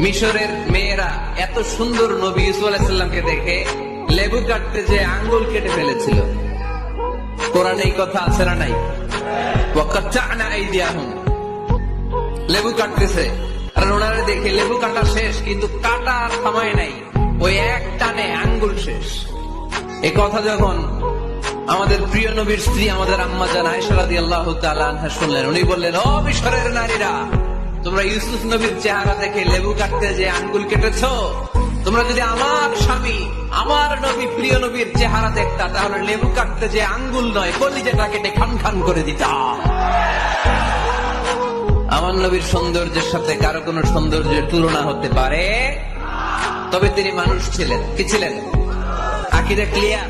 মিশরের মেয়েরা এত সুন্দর নবী ইউসুফ আলাইহিস সালামকে দেখে লেবু কাটতে যে আঙ্গুল কেটে ফেলেছিল। কোরআনে এই কথা আছে না নাই? ওয়াকাত্তা'না আইদিয়াহুম, লেবু কাটতেছে আর ওনারা দেখে লেবু কাটা শেষ, কিন্তু কাটা আর থামায় নাই, ওই এক টানে আঙ্গুল শেষ। এই কথা যখন আমাদের প্রিয় নবীর স্ত্রী আমাদের আম্মা জান আয়েশা রাদিয়াল্লাহু তাআলা আনহা শুনলেন, উনি বললেন, ও মিশরের নারীরা, তোমরা ইউসুফ নবীর চেহারা দেখে লেবু কাটতে যে আঙ্গুল কেটেছো, তোমরা যদি আমার স্বামী আমার নবী প্রিয় নবীর চেহারা দেখতা, তাহলে লেবু কাটতে যে আঙ্গুল নয়, কলিজাটা কেটে খান খান করে দিতা। আমার নবীর সৌন্দর্যের সাথে কারো কোনো সৌন্দর্যের তুলনা হতে পারে? তবে তিনি মানুষ ছিলেন। কি ছিলেন? আকীদা ক্লিয়ার?